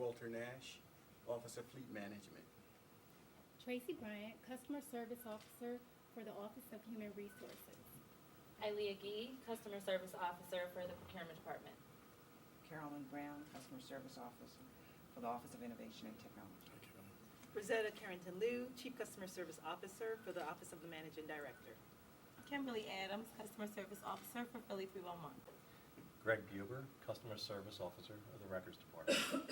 Walter Nash, Office of Fleet Management. Tracy Bryant, Customer Service Officer for the Office of Human Resources. Ilea Gee, Customer Service Officer for the Procurement Department. Carolyn Brown, Customer Service Officer for the Office of Innovation and Technology. Rosetta Carrington-Liu, Chief Customer Service Officer for the Office of the Managing Director. Kimberly Adams, Customer Service Officer for Philly 311. Greg Buber, Customer Service Officer of the Records Department.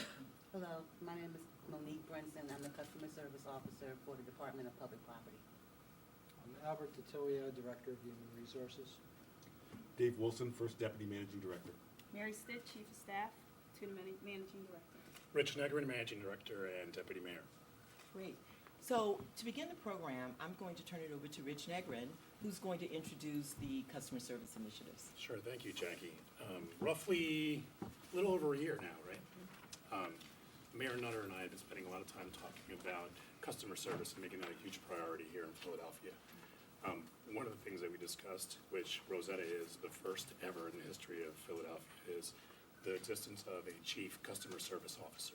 Hello, my name is Monique Brinson. I'm the Customer Service Officer for the Department of Public Property. I'm Albert Tatoya, Director of Human Resources. Dave Wilson, First Deputy Managing Director. Mary Stitt, Chief of Staff to the Managing Director. Rich Negrin, Managing Director and Deputy Mayor. Great. So to begin the program, I'm going to turn it over to Rich Negrin, who's going to introduce the customer service initiatives. Sure, thank you, Jackie. Roughly a little over a year now, right? Mayor Nutter and I have been spending a lot of time talking about customer service and making that a huge priority here in Philadelphia. One of the things that we discussed, which Rosetta is the first ever in the history of Philadelphia, is the existence of a Chief Customer Service Officer.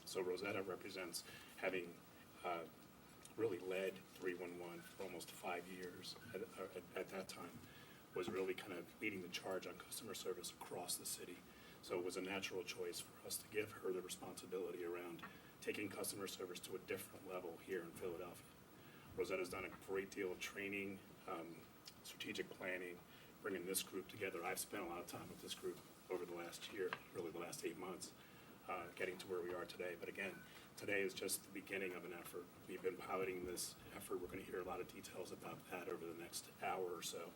So Rosetta represents having really led 311 for almost 5 years at that time, was really kind of leading the charge on customer service across the city. So it was a natural choice for us to give her the responsibility around taking customer service to a different level here in Philadelphia. Rosetta's done a great deal of training, strategic planning, bringing this group together. I've spent a lot of time with this group over the last year, really the last 8 months, getting to where we are today. But again, today is just the beginning of an effort. We've been piloting this effort. We're going to hear a lot of details about that over the next hour or so.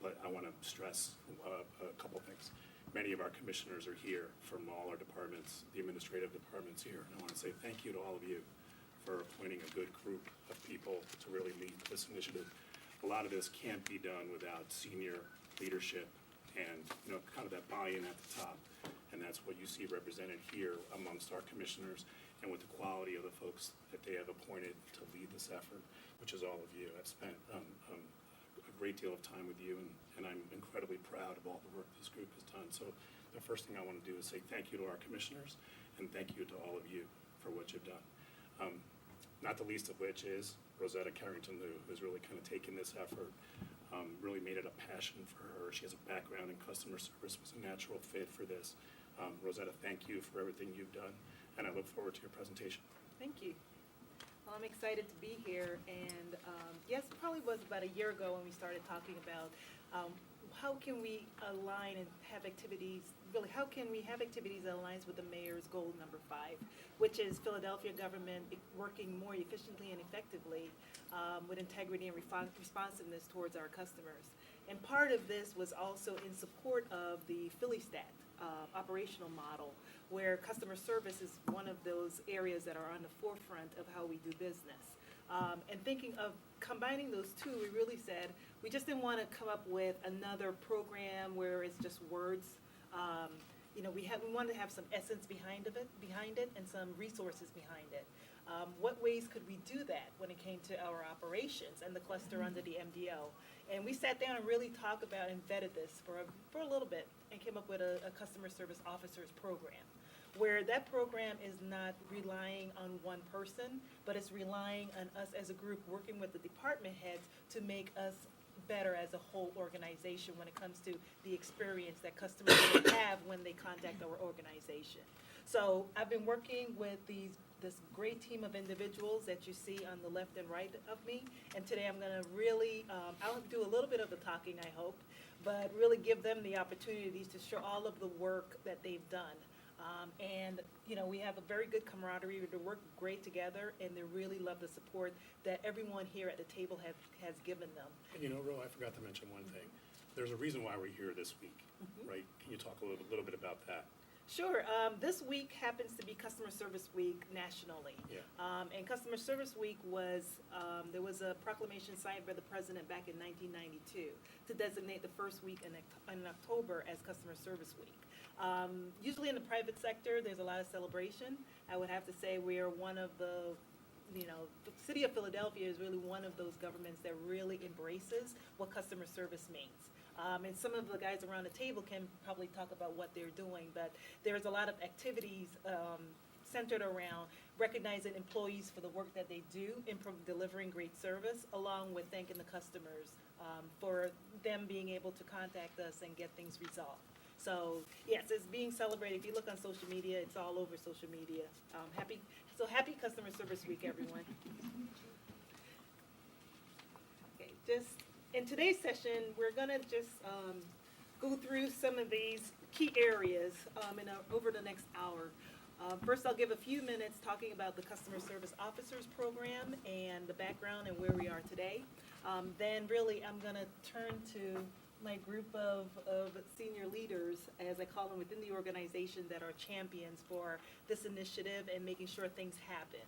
But I want to stress a couple things. Many of our commissioners are here from all our departments, the administrative departments here. And I want to say thank you to all of you for appointing a good group of people to really lead this initiative. A lot of this can't be done without senior leadership and kind of that buy-in at the top. And that's what you see represented here amongst our commissioners and with the quality of the folks that they have appointed to lead this effort, which is all of you. I've spent a great deal of time with you, and I'm incredibly proud of all the work this group has done. So the first thing I want to do is say thank you to our commissioners and thank you to all of you for what you've done. Not the least of which is Rosetta Carrington-Liu, who's really kind of taken this effort, really made it a passion for her. She has a background in customer service, was a natural fit for this. Rosetta, thank you for everything you've done, and I look forward to your presentation. Thank you. Well, I'm excited to be here, and yes, it probably was about a year ago when we started talking about how can we align and have activities, really how can we have activities that aligns with the mayor's goal number 5, which is Philadelphia government working more efficiently and effectively with integrity and responsiveness towards our customers. And part of this was also in support of the PhillyStat operational model, where customer service is one of those areas that are on the forefront of how we do business. And thinking of combining those two, we really said we just didn't want to come up with another program where it's just words. We wanted to have some essence behind it and some resources behind it. What ways could we do that when it came to our operations and the cluster under the MDO? And we sat down and really talked about and vetted this for a little bit and came up with a customer service officers program, where that program is not relying on one person, but it's relying on us as a group working with the department heads to make us better as a whole organization when it comes to the experience that customers will have when they contact our organization. So I've been working with this great team of individuals that you see on the left and right of me, and today I'm going to really, I'll do a little bit of the talking, I hope, but really give them the opportunities to show all of the work that they've done. And we have a very good camaraderie. We work great together, and they really love the support that everyone here at the table has given them. And Ro, I forgot to mention one thing. There's a reason why we're here this week, right? Can you talk a little bit about that? Sure. This week happens to be Customer Service Week nationally. Yeah. And Customer Service Week was, there was a proclamation signed by the President back in 1992 to designate the first week in October as Customer Service Week. Usually in the private sector, there's a lot of celebration. I would have to say we are one of the the city of Philadelphia is really one of those governments that really embraces what customer service means. And some of the guys around the table can probably talk about what they're doing, but there's a lot of activities centered around recognizing employees for the work that they do in delivering great service, along with thanking the customers for them being able to contact us and get things resolved. So yes, it's being celebrated. If you look on social media, it's all over social media. Happy Customer Service Week, everyone. Okay, just in today's session, we're gonna just go through some of these key areas over the next hour. First, I'll give a few minutes talking about the Customer Service Officers Program and the background and where we are today. Then really, I'm gonna turn to my group of senior leaders, as I call them within the organization, that are champions for this initiative and making sure things happen.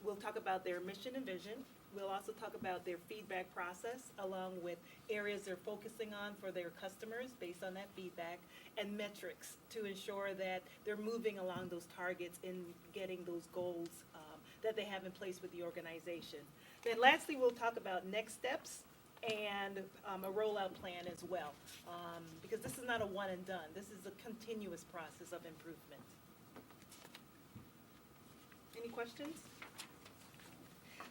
We'll talk about their mission and vision. We'll also talk about their feedback process, along with areas they're focusing on for their customers based on that feedback, and metrics to ensure that they're moving along those targets in getting those goals that they have in place with the organization. Then lastly, we'll talk about next steps and a rollout plan as well, because this is not a one and done. This is a continuous process of improvement. Any questions?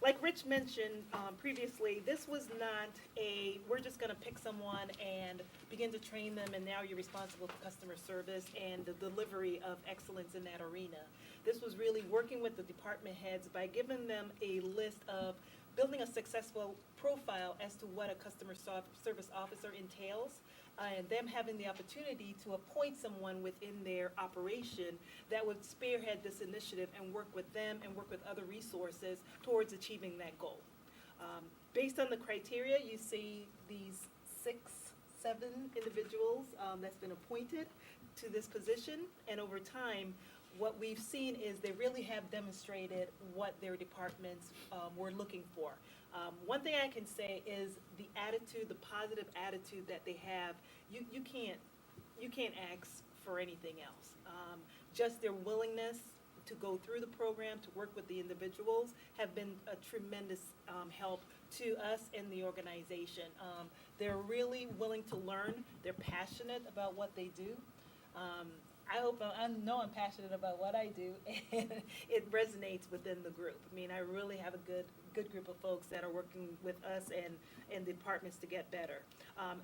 Like Rich mentioned previously, this was not we're just gonna pick someone and begin to train them and now you're responsible for customer service and the delivery of excellence in that arena. This was really working with the department heads by giving them a list of building a successful profile as to what a customer service officer entails, and them having the opportunity to appoint someone within their operation that would spearhead this initiative and work with them and work with other resources towards achieving that goal. Based on the criteria, you see these 7 individuals that's been appointed to this position, and over time, what we've seen is they really have demonstrated what their departments were looking for. One thing I can say is the attitude, the positive attitude that they have, you can't ask for anything else. Just their willingness to go through the program, to work with the individuals, have been a tremendous help to us in the organization. They're really willing to learn. They're passionate about what they do. I know I'm passionate about what I do, and it resonates within the group. I mean, I really have a good group of folks that are working with us and departments to get better.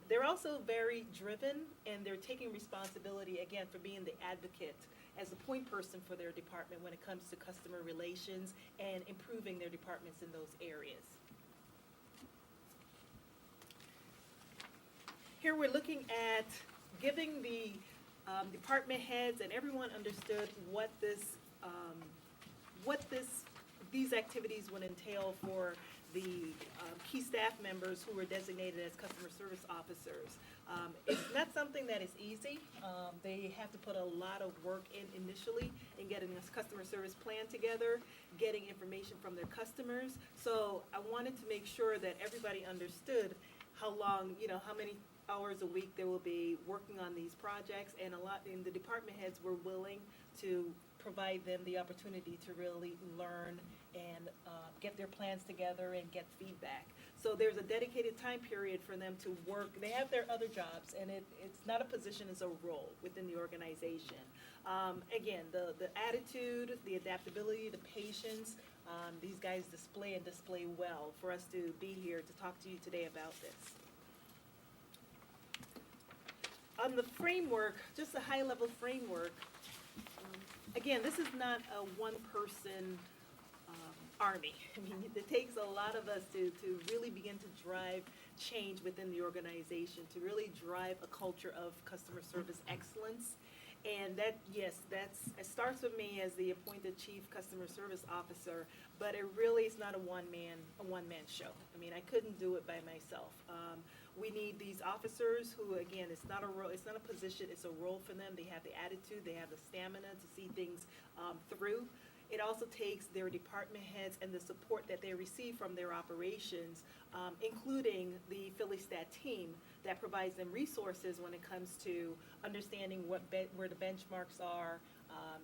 They're also very driven, and they're taking responsibility, again, for being the advocate as the point person for their department when it comes to customer relations and improving their departments in those areas. Here we're looking at giving the department heads and everyone understood what these activities would entail for the key staff members who were designated as customer service officers. It's not something that is easy. They have to put a lot of work in initially in getting this customer service plan together, getting information from their customers. So I wanted to make sure that everybody understood how long, how many hours a week they will be working on these projects, and the department heads were willing to provide them the opportunity to really learn and get their plans together and get feedback. So there's a dedicated time period for them to work. They have their other jobs, and it's not a position, it's a role within the organization. Again, the attitude, the adaptability, the patience, these guys display well for us to be here to talk to you today about this. On the framework, just a high-level framework, again, this is not a one-person army. I mean, it takes a lot of us to really begin to drive change within the organization, to really drive a culture of customer service excellence. And it starts with me as the appointed Chief Customer Service Officer, but it really is not a one-man show. I mean, I couldn't do it by myself. We need these officers who, again, it's not a position, it's a role for them. They have the attitude, they have the stamina to see things through. It also takes their department heads and the support that they receive from their operations, including the PhillyStat team that provides them resources when it comes to understanding where the benchmarks are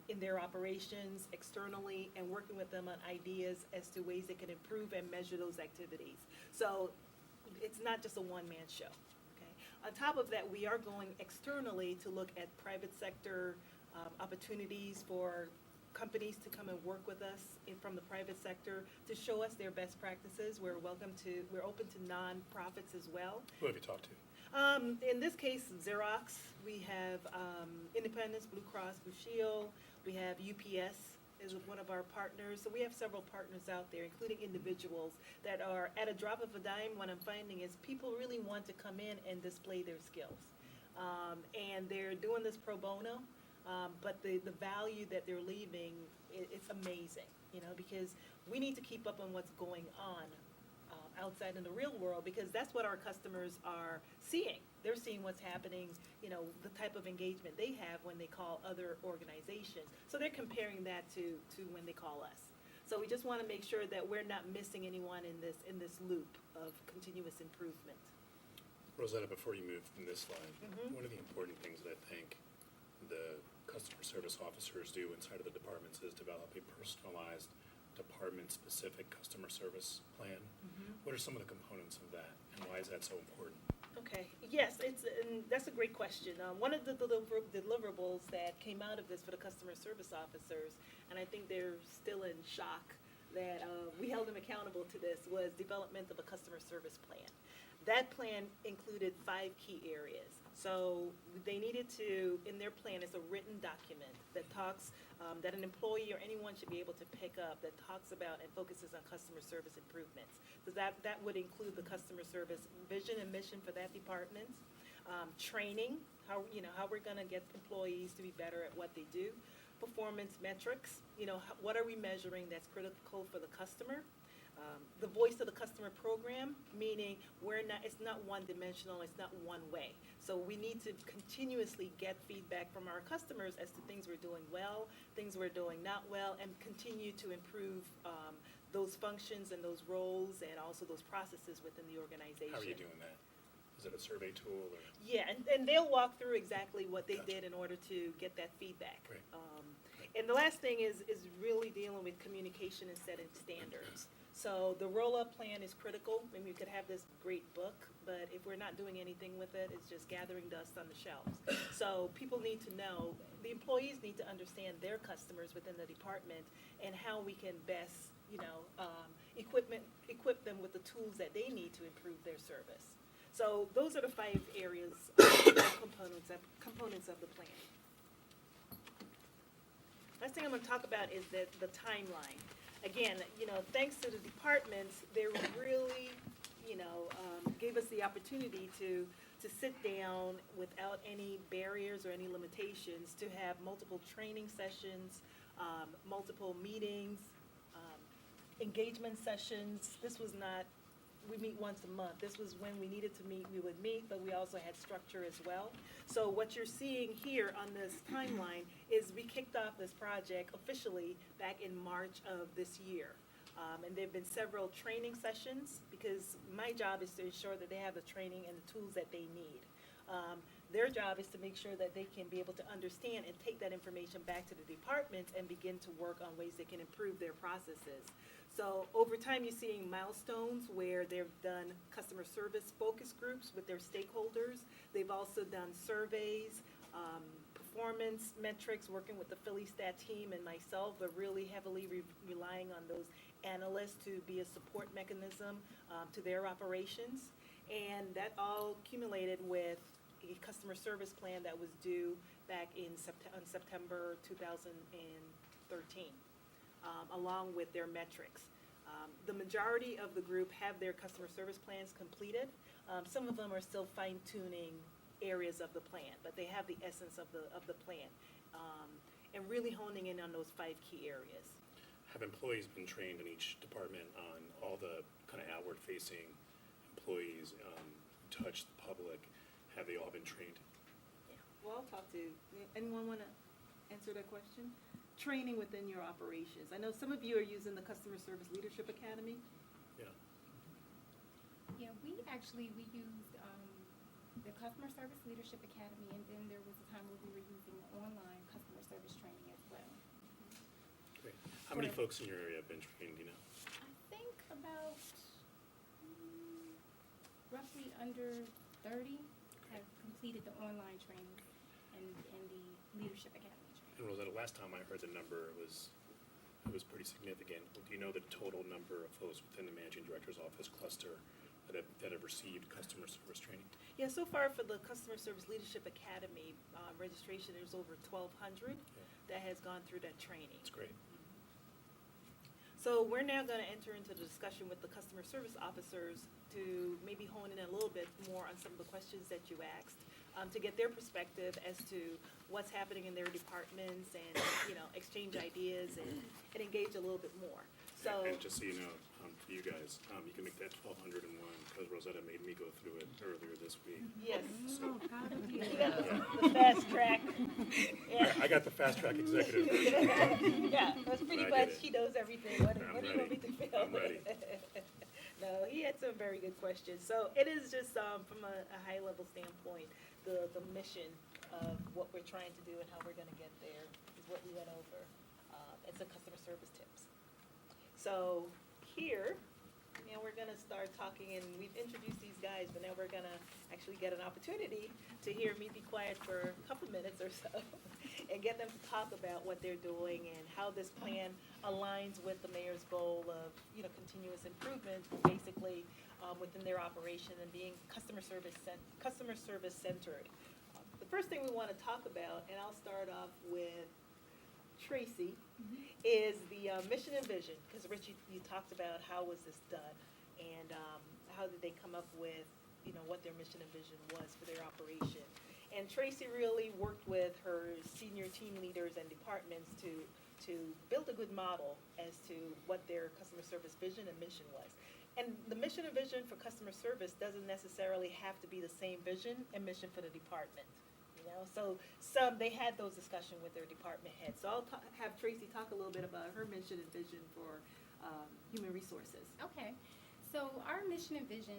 in their operations externally, and working with them on ideas as to ways they can improve and measure those activities. So it's not just a one-man show. Okay. On top of that, we are going externally to look at private sector opportunities for companies to come and work with us from the private sector to show us their best practices. We're open to nonprofits as well. Who have you talked to? In this case, Xerox. We have Independence, Blue Cross Blue Shield. We have UPS is one of our partners. So we have several partners out there, including individuals that are at a drop of a dime. What I'm finding is people really want to come in and display their skills. And they're doing this pro bono, but the value that they're leaving, it's amazing, because we need to keep up on what's going on outside in the real world, because that's what our customers are seeing. They're seeing what's happening, the type of engagement they have when they call other organizations. So they're comparing that to when they call us. So we just want to make sure that we're not missing anyone in this loop of continuous improvement. Rosetta, before you move from this slide, Mhm. one of the important things that I think the customer service officers do inside of the departments is develop a personalized department-specific customer service plan. What are some of the components of that, and why is that so important? Okay, yes, and that's a great question. One of the deliverables that came out of this for the customer service officers, and I think they're still in shock that we held them accountable to this, was development of a customer service plan. That plan included 5 key areas. So they needed to, in their plan, it's a written document that talks, that an employee or anyone should be able to pick up, that talks about and focuses on customer service improvements. So that would include the customer service vision and mission for that department, training, how we're gonna get employees to be better at what they do, performance metrics, what are we measuring that's critical for the customer, the voice of the customer program, meaning it's not one-dimensional, it's not one way. So we need to continuously get feedback from our customers as to things we're doing well, things we're doing not well, and continue to improve those functions and those roles and also those processes within the organization. How are you doing that? Is it a survey tool or? Yeah, and they'll walk through exactly what they Gotcha. did in order to get that feedback. Great. And the last thing is really dealing with communication and setting standards. So the roll-up plan is critical. I mean, we could have this great book, but if we're not doing anything with it, it's just gathering dust on the shelves. So people need to know, the employees need to understand their customers within the department and how we can best, equip them with the tools that they need to improve their service. So those are the 5 areas, components of the plan. Last thing I'm going to talk about is the timeline. Again, thanks to the departments, they really, gave us the opportunity to sit down without any barriers or any limitations, to have multiple training sessions, multiple meetings, engagement sessions. This was not, we meet once a month. This was when we needed to meet, we would meet, but we also had structure as well. So what you're seeing here on this timeline is we kicked off this project officially back in March of this year. And there have been several training sessions, because my job is to ensure that they have the training and the tools that they need. Their job is to make sure that they can be able to understand and take that information back to the departments and begin to work on ways they can improve their processes. So over time, you're seeing milestones where they've done customer service focus groups with their stakeholders. They've also done surveys, performance metrics, working with the PhillyStat team and myself. We're really heavily relying on those analysts to be a support mechanism to their operations. And that all accumulated with a customer service plan that was due back in September 2013. Along with their metrics. The majority of the group have their customer service plans completed. Some of them are still fine-tuning areas of the plan, but they have the essence of the plan, and really honing in on those 5 key areas. Have employees been trained in each department on all the kind of outward-facing employees, who touch the public? Have they all been trained? Yeah. Well, I'll talk to, anyone want to answer that question? Training within your operations. I know some of you are using the Customer Service Leadership Academy. Yeah. Yeah, we used the Customer Service Leadership Academy, and then there was a time where we were using online customer service training as well. Great. How many folks in your area have been trained, do you know? I think about roughly under 30 have completed the online training and the Leadership Academy training. And Rosetta, last time I heard the number, it was pretty significant. Do you know the total number of folks within the managing director's office cluster that have received customer service training? Yeah, so far for the Customer Service Leadership Academy registration, there's over 1,200 that has gone through that training. That's great. So we're now going to enter into the discussion with the customer service officers to maybe hone in a little bit more on some of the questions that you asked, to get their perspective as to what's happening in their departments and, exchange ideas and engage a little bit more. So. And just so you know, for you guys, you can make that 1,201 because Rosetta made me go through it earlier this week. Yes. So, You got the fast track. Yeah. I got the fast track executive. Yeah, that's pretty I much, get it. he knows everything. What do you want me to feel? I'm ready. No, he had some very good questions. So it is just, from a high level standpoint, the mission of what we're trying to do and how we're gonna get there is what we went over. It's a customer service tips. So here, we're gonna start talking, and we've introduced these guys, but now we're gonna actually get an opportunity to hear me be quiet for a couple minutes or so and get them to talk about what they're doing and how this plan aligns with the mayor's goal of, continuous improvement, basically, within their operation and being customer service centered. The first thing we wanna talk about, and I'll start off with Tracy, is the mission and vision, because Rich, you talked about how was this done, and how did they come up with, what their mission and vision was for their operation. And Tracy really worked with her senior team leaders and departments to build a good model as to what their customer service vision and mission was. And the mission and vision for customer service doesn't necessarily have to be the same vision and mission for the department. So they had those discussions with their department heads. So I'll have Tracy talk a little bit about her mission and vision for human resources. Okay, so our mission and vision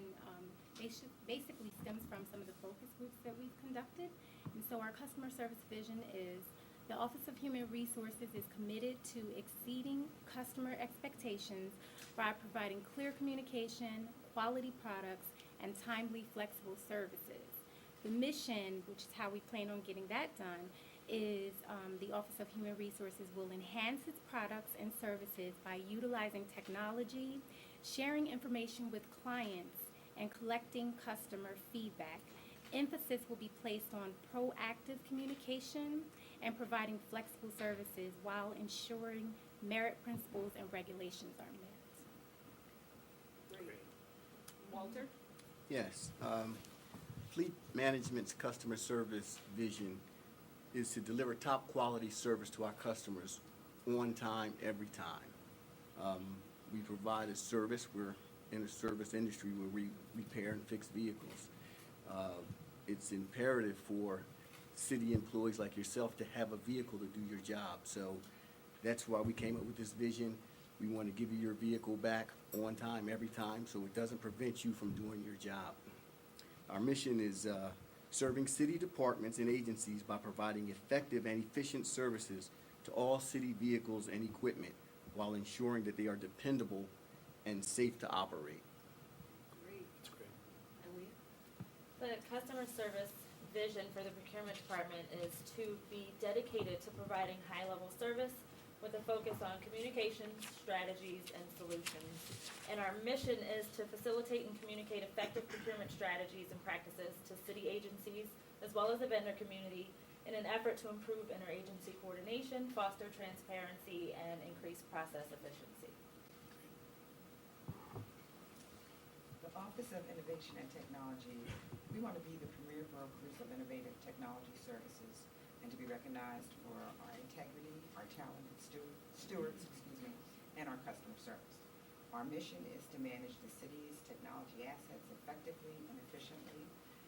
basically stems from some of the focus groups that we've conducted. And so our customer service vision is the Office of Human Resources is committed to exceeding customer expectations by providing clear communication, quality products, and timely, flexible services. The mission, which is how we plan on getting that done, is the Office of Human Resources will enhance its products and services by utilizing technology, sharing information with clients, and collecting customer feedback. Emphasis will be placed on proactive communication and providing flexible services while ensuring merit principles and regulations are met. Great. Walter? Yes. Fleet Management's customer service vision is to deliver top quality service to our customers on time, every time. We provide a service. We're in a service industry where we repair and fix vehicles. It's imperative for city employees like yourself to have a vehicle to do your job. So that's why we came up with this vision. We want to give you your vehicle back on time, every time, so it doesn't prevent you from doing your job. Our mission is serving city departments and agencies by providing effective and efficient services to all city vehicles and equipment while ensuring that they are dependable and safe to operate. Great. That's great. Aaliyah? The customer service vision for the procurement department is to be dedicated to providing high-level service with a focus on communications, strategies, and solutions. And our mission is to facilitate and communicate effective procurement strategies and practices to city agencies, as well as the vendor community, in an effort to improve interagency coordination, foster transparency, and increase process efficiency. The Office of Innovation and Technology, we want to be the premier brokers of innovative technology services and to be recognized for our integrity, our talented stewards, and our customer service. Our mission is to manage the city's technology assets effectively and efficiently,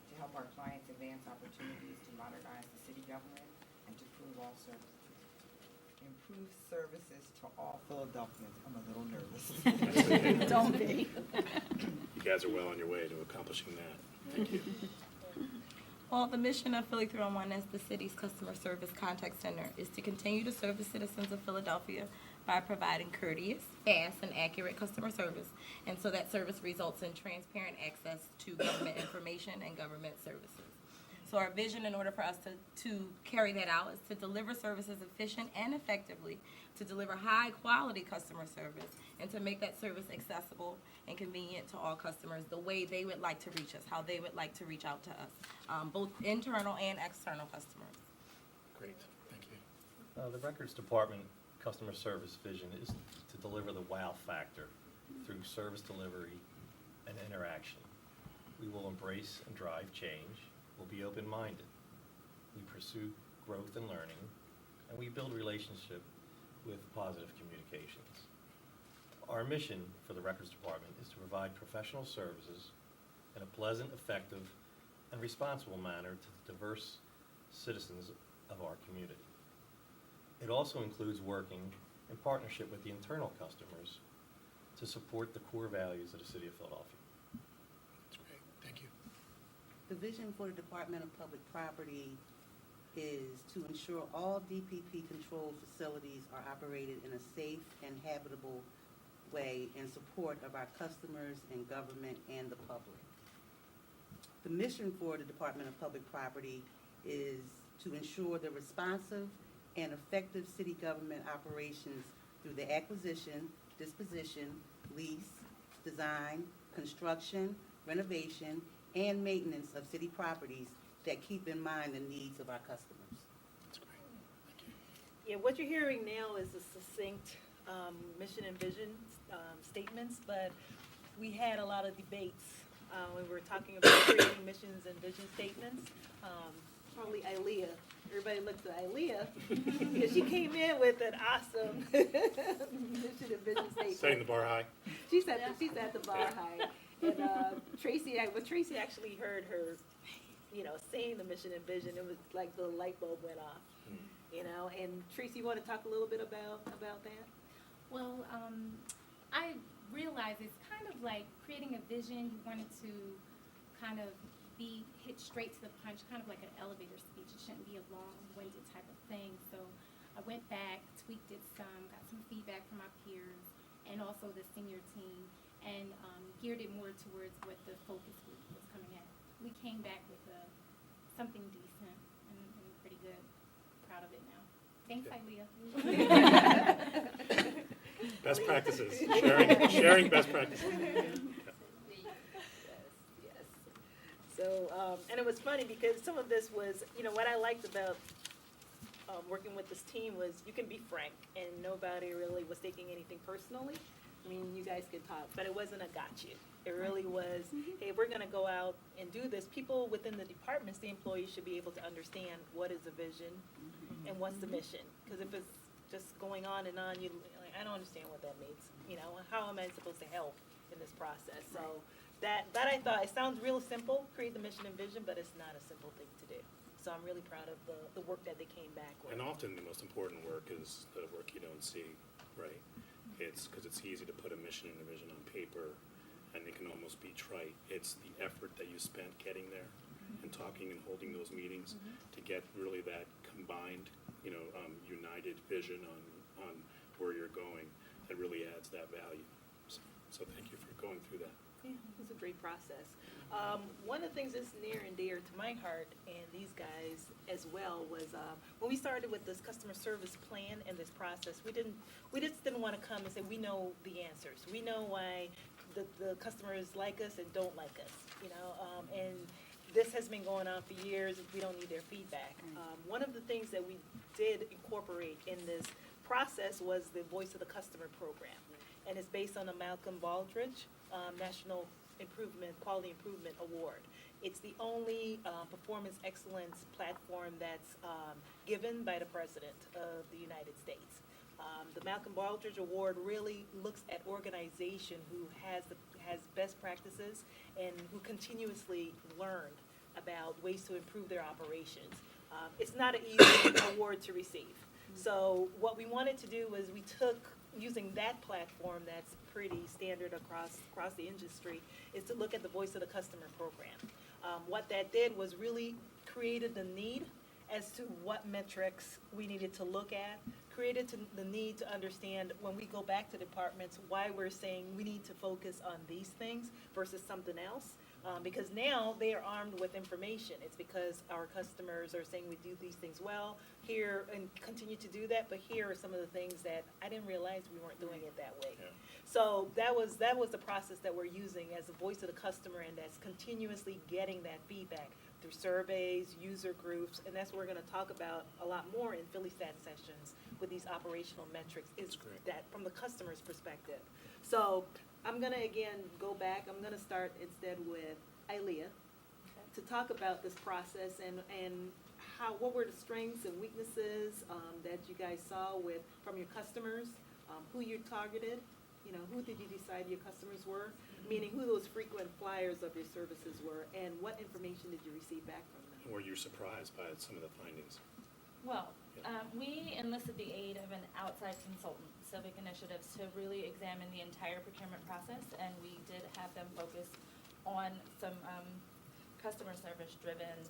to help our clients advance opportunities to modernize the city government, and to improve services to all Philadelphians. I'm a little nervous. Don't be. You guys are well on your way to accomplishing that. Thank you. Well, the mission of Philly 301 as the city's customer service contact center is to continue to serve the citizens of Philadelphia by providing courteous, fast, and accurate customer service, and so that service results in transparent access to government information and government services. So our vision, in order for us to carry that out, is to deliver services efficient and effectively, to deliver high-quality customer service, and to make that service accessible and convenient to all customers the way they would like to reach us, how they would like to reach out to us, both internal and external customers. Great, thank you. The Records Department customer service vision is to deliver the wow factor through service delivery and interaction. We will embrace and drive change. We'll be open-minded. We pursue growth and learning, and we build relationship with positive communications. Our mission for the Records Department is to provide professional services in a pleasant, effective, and responsible manner to the diverse citizens of our community. It also includes working in partnership with the internal customers to support the core values of the City of Philadelphia. That's great, thank you. The vision for the Department of Public Property is to ensure all DPP-controlled facilities are operated in a safe and habitable way in support of our customers and government and the public. The mission for the Department of Public Property is to ensure the responsive and effective city government operations through the acquisition, disposition, lease, design, construction, renovation, and maintenance of city properties that keep in mind the needs of our customers. That's great, thank you. Yeah, what you're hearing now is a succinct mission and vision statements, but we had a lot of debates when we were talking about creating missions and vision statements. Probably Ilea. Everybody looks at Ilea because she came in with an awesome mission and vision statement. Setting the bar high. She's at the bar high. And when Tracy actually heard her, saying the mission and vision, it was like the light bulb went off. And Tracy, you want to talk a little bit about that? Well, I realize it's kind of like creating a vision. You wanted to kind of be hit straight to the punch, kind of like an elevator speech. It shouldn't be a long-winded type of thing. So I went back, tweaked it some, got some feedback from my peers and also the senior team, and geared it more towards what the focus group was coming at. We came back with something decent and pretty good. Proud of it now. Thanks, Ilea. Best practices, sharing best practices. Yes. So, and it was funny because some of this was, what I liked about working with this team was you can be frank and nobody really was taking anything personally. I mean, you guys could talk, but it wasn't a got you. It really was, hey, we're going to go out and do this. People within the departments, the employees should be able to understand what is the vision and what's the mission. Because if it's just going on, I don't understand what that means. How am I supposed to help in this process? So that I thought, it sounds real simple, create the mission and vision, but it's not a simple thing to do. So I'm really proud of the work that they came back with. And often the most important work is the work you don't see, right? It's because it's easy to put a mission and a vision on paper, and it can almost be trite. It's the effort that you spent getting there and talking and holding those meetings to get really that combined, united vision on where you're going that really adds that value. So thank you for going through that. Yeah, it was a great process. One of the things that's near and dear to my heart and these guys as well was when we started with this customer service plan and this process, we just didn't want to come and say we know the answers. We know why the customers like us and don't like us, and this has been going on for years. We don't need their feedback. One of the things that we did incorporate in this process was the Voice of the Customer program, and it's based on the Malcolm Baldrige National Quality Improvement Award. It's the only performance excellence platform that's given by the President of the United States. The Malcolm Baldrige Award really looks at organization who has best practices and who continuously learn about ways to improve their operations. It's not an easy award to receive. So what we wanted to do was we took, using that platform that's pretty standard across the industry, is to look at the Voice of the Customer program. What that did was really created the need as to what metrics we needed to look at, created the need to understand when we go back to departments why we're saying we need to focus on these things versus something else. Because now they are armed with information. It's because our customers are saying we do these things well here and continue to do that, but here are some of the things that I didn't realize we weren't doing it that way. Yeah. So that was the process that we're using as the voice of the customer, and that's continuously getting that feedback through surveys, user groups, and that's what we're gonna talk about a lot more in PhillyStat sessions with these operational metrics, is That's great. that from the customer's perspective. So I'm gonna again go back, I'm gonna start instead with Ilea to talk about this process and what were the strengths and weaknesses that you guys saw from your customers, who you targeted, who did you decide your customers were, meaning who those frequent flyers of your services were, and what information did you receive back from them? Were you surprised by some of the findings? Well, we enlisted the aid of an outside consultant, Civic Initiatives, to really examine the entire procurement process, and we did have them focus on some customer service-driven,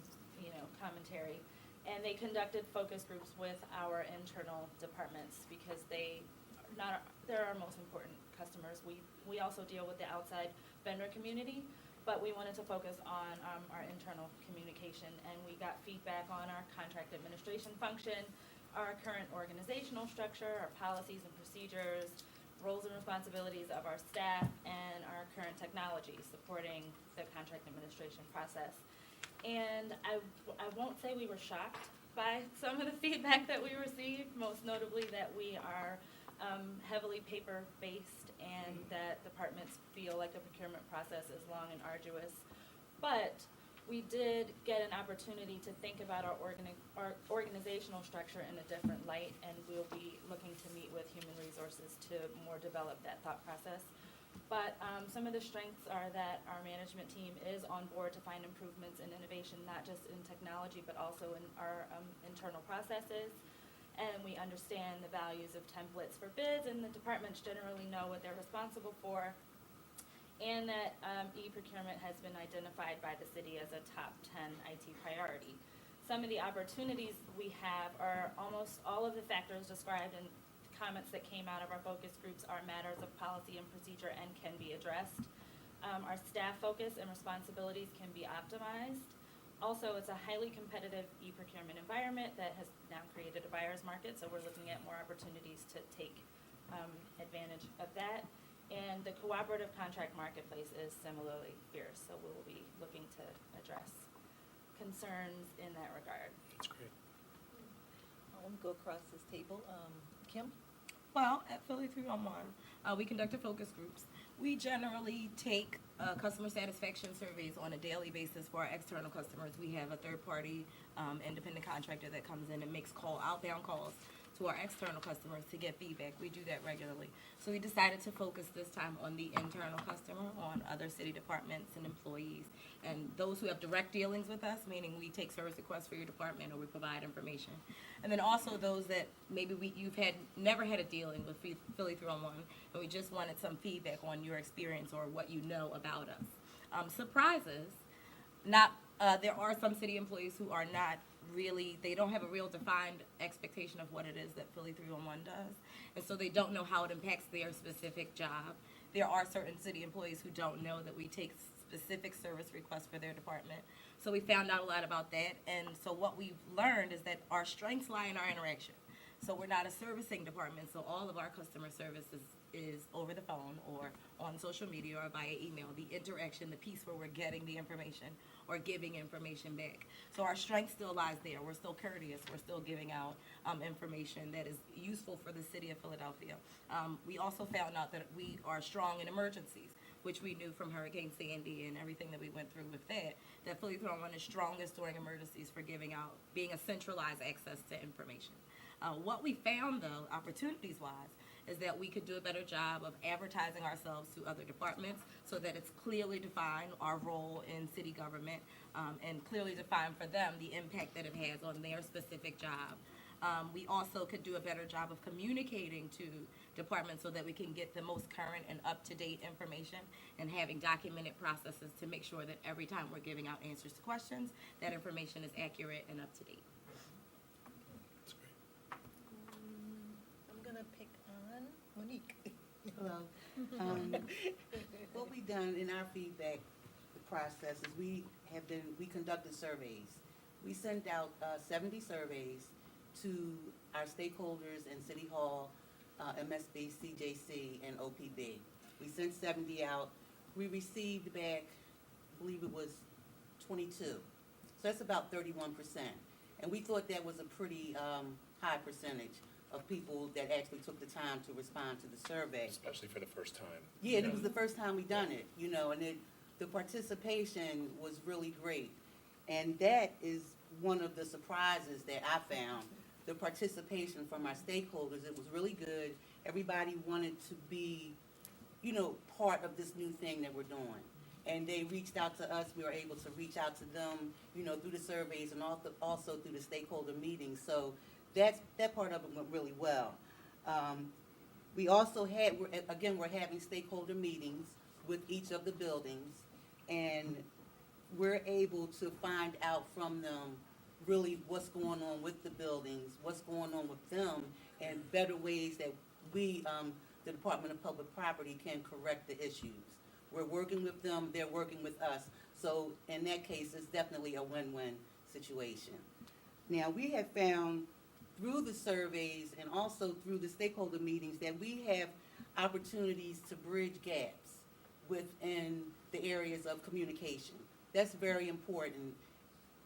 commentary. And they conducted focus groups with our internal departments because they're our most important customers. We also deal with the outside vendor community, but we wanted to focus on our internal communication, and we got feedback on our contract administration function, our current organizational structure, our policies and procedures, roles and responsibilities of our staff, and our current technology supporting the contract administration process. And I won't say we were shocked by some of the feedback that we received, most notably that we are heavily paper-based and that departments feel like the procurement process is long and arduous. But we did get an opportunity to think about our organizational structure in a different light, and we'll be looking to meet with human resources to more develop that thought process. But some of the strengths are that our management team is on board to find improvements in innovation, not just in technology, but also in our internal processes. And we understand the values of templates for bids, and the departments generally know what they're responsible for. And that e-procurement has been identified by the city as a top 10 IT priority. Some of the opportunities we have are almost all of the factors described in comments that came out of our focus groups are matters of policy and procedure and can be addressed. Our staff focus and responsibilities can be optimized. Also, it's a highly competitive e-procurement environment that has now created a buyer's market, so we're looking at more opportunities to take advantage of that. And the cooperative contract marketplace is similarly fierce, so we will be looking to address concerns in that regard. That's great. I want to go across this table. Kim? Well, at Philly 311, we conducted focus groups. We generally take customer satisfaction surveys on a daily basis for our external customers. We have a third-party independent contractor that comes in and makes outbound calls to our external customers to get feedback. We do that regularly. So we decided to focus this time on the internal customer, on other city departments and employees, and those who have direct dealings with us, meaning we take service requests for your department or we provide information. And then also those that maybe you've never had a dealing with Philly 311, and we just wanted some feedback on your experience or what you know about us. Surprises, there are some city employees who are not really, they don't have a real defined expectation of what it is that Philly 311 does, and so they don't know how it impacts their specific job. There are certain city employees who don't know that we take specific service requests for their department. So we found out a lot about that, and so what we've learned is that our strengths lie in our interaction. So we're not a servicing department, so all of our customer service is over the phone or on social media or via email. The interaction, the piece where we're getting the information or giving information back. So our strength still lies there. We're still courteous. We're still giving out information that is useful for the city of Philadelphia. We also found out that we are strong in emergencies, which we knew from Hurricane Sandy and everything that we went through with that Philly 311 is strongest during emergencies for being a centralized access to information. What we found, though, opportunities-wise, is that we could do a better job of advertising ourselves to other departments so that it's clearly defined, our role in city government, and clearly defined for them the impact that it has on their specific job. We also could do a better job of communicating to departments so that we can get the most current and up-to-date information and having documented processes to make sure that every time we're giving out answers to questions, that information is accurate and up-to-date. That's great. I'm going to pick on Monique. Hello. What we done in our feedback, process is we conducted surveys. We sent out 70 surveys to our stakeholders in City Hall, MSB, CJC, and OPB. We sent 70 out. We received back, I believe it was 22. So that's about 31%. And we thought that was a pretty high percentage of people that actually took the time to respond to the survey. Especially for the first time. Yeah, and it was the first time we done it, you know, and the participation was really great. And that is one of the surprises that I found, the participation from our stakeholders. It was really good. Everybody wanted to be, you know, part of this new thing that we're doing. And they reached out to us. We were able to reach out to them, you know, through the surveys and also through the stakeholder meetings. So that part of it went really well. We also had, we're having stakeholder meetings with each of the buildings, and we're able to find out from them really what's going on with the buildings, what's going on with them, and better ways that we, the Department of Public Property, can correct the issues. We're working with them, they're working with us. So in that case, it's definitely a win-win situation. Now, we have found through the surveys and also through the stakeholder meetings that we have opportunities to bridge gaps within the areas of communication. That's very important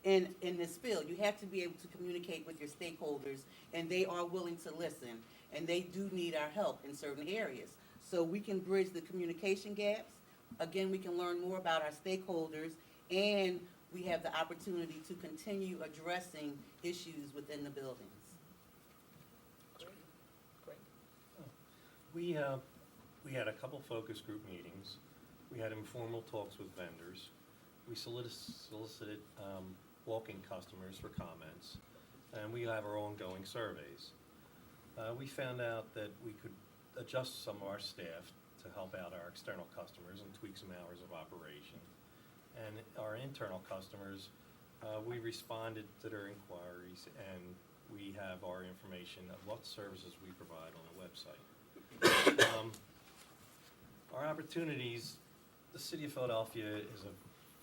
in this field. You have to be able to communicate with your stakeholders, and they are willing to listen, and they do need our help in certain areas. So we can bridge the communication gaps. Again, we can learn more about our stakeholders, and we have the opportunity to continue addressing issues within the buildings. We had a couple focus group meetings. We had informal talks with vendors. We solicited walk-in customers for comments, and we have our ongoing surveys. We found out that we could adjust some of our staff to help out our external customers and tweak some hours of operation. And our internal customers, we responded to their inquiries, and we have our information of what services we provide on the website. Our opportunities, the city of Philadelphia is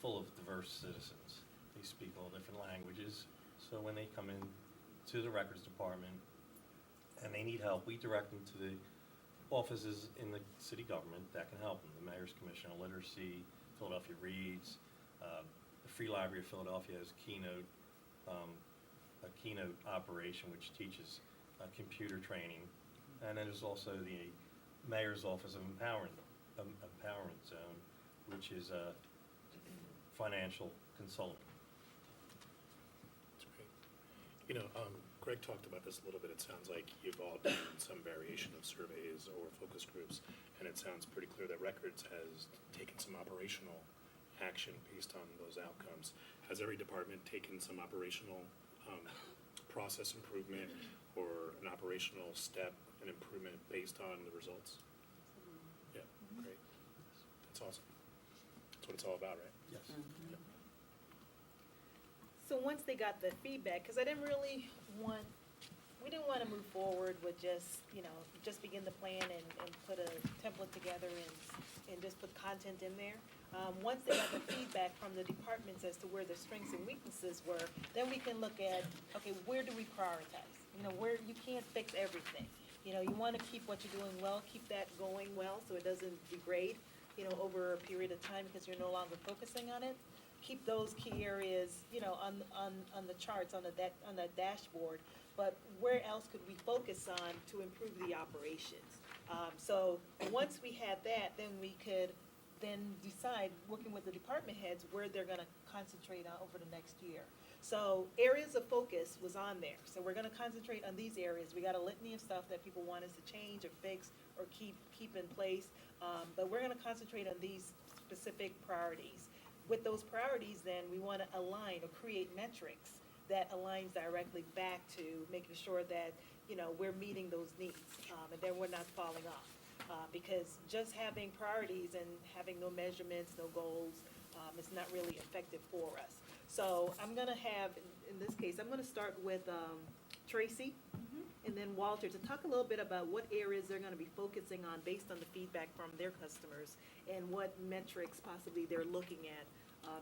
full of diverse citizens. They speak all different languages, so when they come in to the records department and they need help, we direct them to the offices in the city government that can help them. The Mayor's Commission on Literacy, Philadelphia Reads, the Free Library of Philadelphia has a keynote operation which teaches computer training. And then there's also the Mayor's Office of Empowerment Zone, which is a financial consultant. That's great. You know, Greg talked about this a little bit. It sounds like you've all done some variation of surveys or focus groups, and it sounds pretty clear that Records has taken some operational action based on those outcomes. Has every department taken some operational process improvement or an operational step and improvement based on the results? Yeah, great. That's awesome. That's what it's all about, right? Yes. Mhm. Yep. So once they got the feedback, because we didn't want to move forward with just begin the plan and put a template together and just put content in there. Once they got the feedback from the departments as to where their strengths and weaknesses were, then we can look at, okay, where do we prioritize? You know, where you can't fix everything. You know, you want to keep what you're doing well, keep that going well so it doesn't degrade, you know, over a period of time because you're no longer focusing on it. Keep those key areas, you know, on the charts, on the dashboard. But where else could we focus on to improve the operations? So once we had that, then we could then decide, working with the department heads, where they're going to concentrate on over the next year. So areas of focus was on there. So we're going to concentrate on these areas. We got a litany of stuff that people want us to change or fix or keep in place. But we're going to concentrate on these specific priorities. With those priorities, then, we want to align or create metrics that aligns directly back to making sure that, you know, we're meeting those needs, and then we're not falling off. Because just having priorities and having no measurements, no goals, is not really effective for us. So I'm going to have, in this case, I'm going to start with Tracy and then Walter to talk a little bit about what areas they're going to be focusing on based on the feedback from their customers and what metrics possibly they're looking at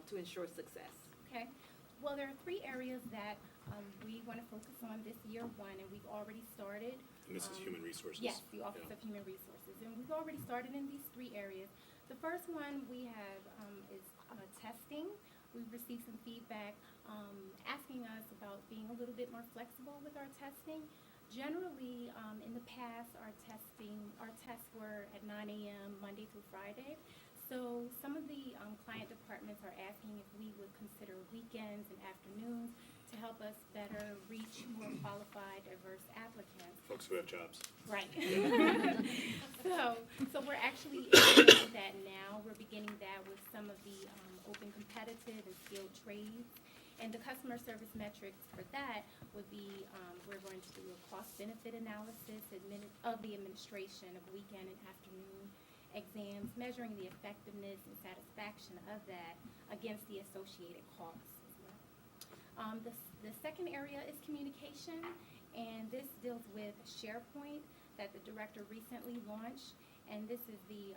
to ensure success? Okay. Well, there are 3 areas that we want to focus on this year one, and we've already started. And this is human resources. Yes, the Office Yeah. of Human Resources, and we've already started in these 3 areas. The first one we have is testing. We've received some feedback asking us about being a little bit more flexible with our testing. Generally, in the past, our tests were at 9 a.m. Monday through Friday. So some of the client departments are asking if we would consider weekends and afternoons to help us better reach more qualified, diverse applicants. Folks who have jobs. Right. So we're actually implementing that now. We're beginning that with some of the open competitive and skilled trades. And the customer service metrics for that would be, we're going to do a cost-benefit analysis of the administration of weekend and afternoon exams, measuring the effectiveness and satisfaction of that against the associated costs as well. The second area is communication, and this deals with SharePoint that the director recently launched. And this is the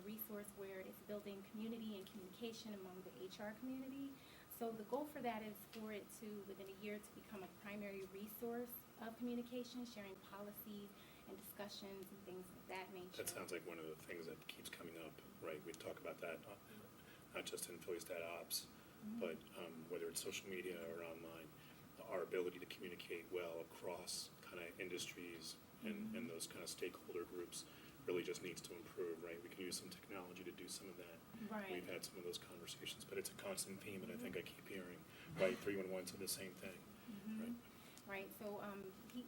resource where it's building community and communication among the HR community. So the goal for that is for it to, within a year, to become a primary resource of communication, sharing policies and discussions and things of that nature. That sounds like one of the things that keeps coming up, right? We talk about that, not just in PhillyStat Ops, but whether it's social media or online, our ability to communicate well across kind of industries and those kind of stakeholder groups really just needs to improve, right? We can use some technology to do some of that. Right. We've had some of those conversations, but it's a constant theme, and I think I keep hearing, right? 311 said the same thing, right? Right, so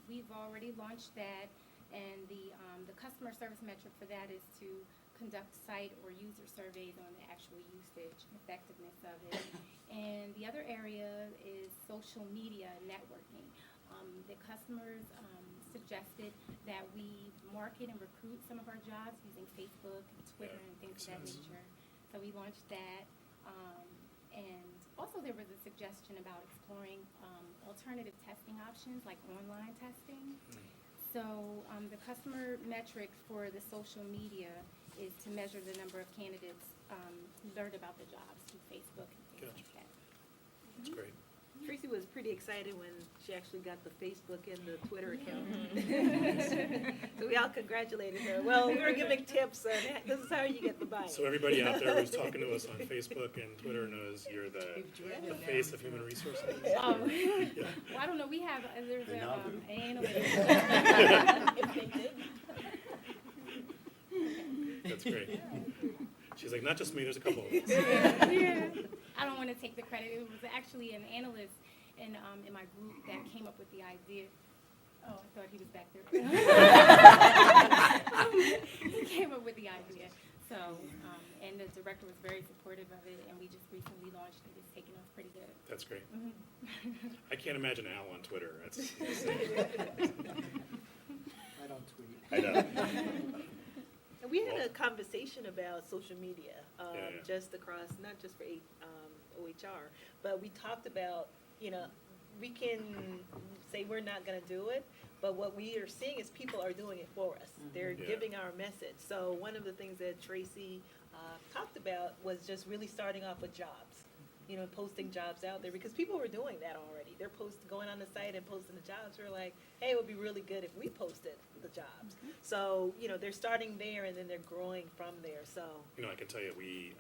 we've already launched that, and the customer service metric for that is to conduct site or user surveys on the actual usage and effectiveness of it. And the other area is social media networking. The customers suggested that we market and recruit some of our jobs using Facebook and Twitter and things of that makes sense. nature. So we launched that. And also there was a suggestion about exploring alternative testing options like online testing. So the customer metric for the social media is to measure the number of candidates who learned about the jobs through Facebook and things Gotcha. like that. That's great. Tracy was pretty excited when she actually got the Facebook and the Twitter account. So we all congratulated her. Well, we were giving tips, and this is how you get the buy-in. So everybody out there who's talking to us on Facebook and Twitter knows you're the face of human resources. Well, Yeah. I don't know, we have, there's They a, now do. If they did. That's great. She's like, not just me, there's a couple of us. Yeah. I don't want to take the credit. It was actually an analyst in my group that came up with the idea. Oh, I thought he was back there. He came up with the idea. So, and the director was very supportive of it, and we just recently launched it. It's taken off pretty good. That's great. Mhm. I can't imagine Al on Twitter. That's I don't tweet. I know. And we had a conversation about social media, Yeah. just across, not just for OHR, but we talked about, we can say we're not gonna do it, but what we are seeing is people are doing it for us. They're Yeah. giving our message. So one of the things that Tracy talked about was just really starting off with jobs, posting jobs out there, because people were doing that already. They're going on the site and posting the jobs. We're like, hey, it would be really good if we posted the jobs. So, they're starting there and then they're growing from there, so. I can tell you, we,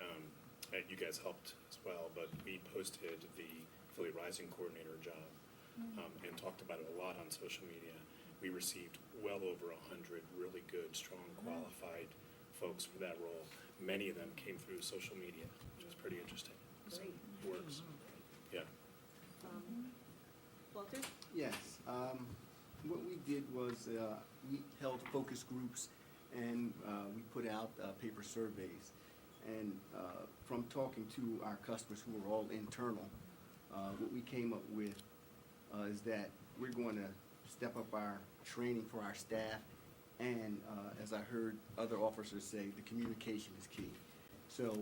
you guys helped as well, but we posted the Philly Rising Coordinator job and talked about it a lot on social media. We received well over 100 really good, strong, qualified folks for that role. Many of them came through social media, which was pretty interesting. So Great. it works. Yeah. Walter? Yes. What we did was we held focus groups and we put out paper surveys. And from talking to our customers who were all internal, what we came up with is that we're going to step up our training for our staff. And as I heard other officers say, the communication is key. So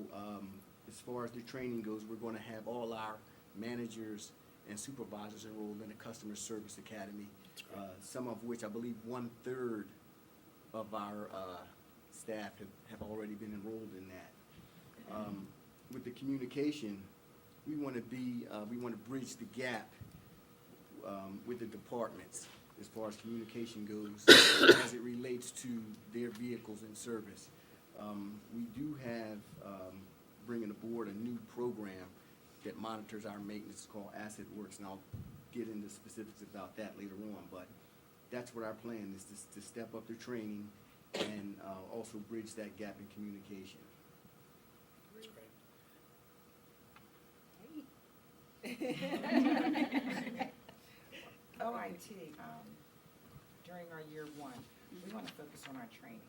as far as the training goes, we're going to have all our managers and supervisors enrolled in the Customer Service Academy, some of which I believe 1/3 of our staff have already been enrolled in that. with the communication, we want to bridge the gap with the departments as far as communication goes as it relates to their vehicles and service. We do have, bringing aboard a new program that monitors our maintenance called Asset Works, and I'll get into specifics about that later on, but that's what our plan is, to step up the training and also bridge that gap in communication. That's great. OIT, during our year one, we want to focus on our training.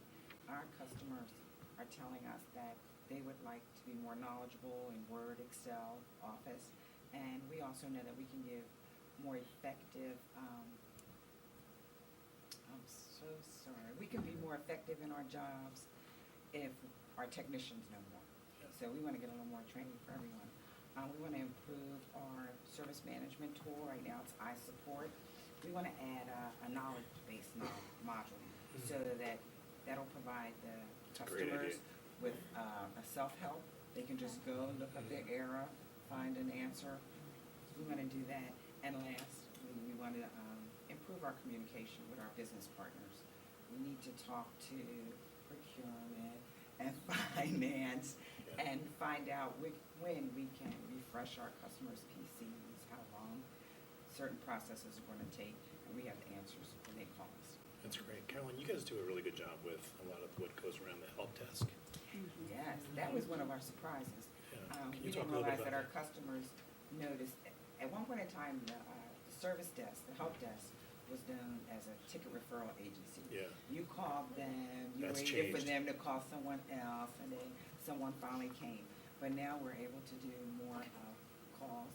Our customers are telling us that they would like to be more knowledgeable in Word, Excel, Office, and we also know that we can give more effective, I'm so sorry, we can be more effective in our jobs if our technicians know more. Yeah. So we want to get a little more training for everyone. We want to improve our service management tool. Right now it's iSupport. We want to add a knowledge-based module so that that'll provide the Great customers idea. with a self-help. They can just go look up their error, find an answer. We want to do that. And last, we want to improve our communication with our business partners. We need to talk to procurement and finance and find out when we can refresh our customers' PCs, how long certain processes are going to take, and we have the answers when they call us. That's great. Carolyn, you guys do a really good job with a lot of what goes around the help desk. Yes, that was one of our surprises. Yeah. Can We you talk didn't a little bit realize that about our customers noticed, at one point in time, the service desk, the help desk, was known as a ticket referral agency. Yeah. You called them, you That's waited for changed. them to call someone else, and then someone finally came. But now we're able to do more calls,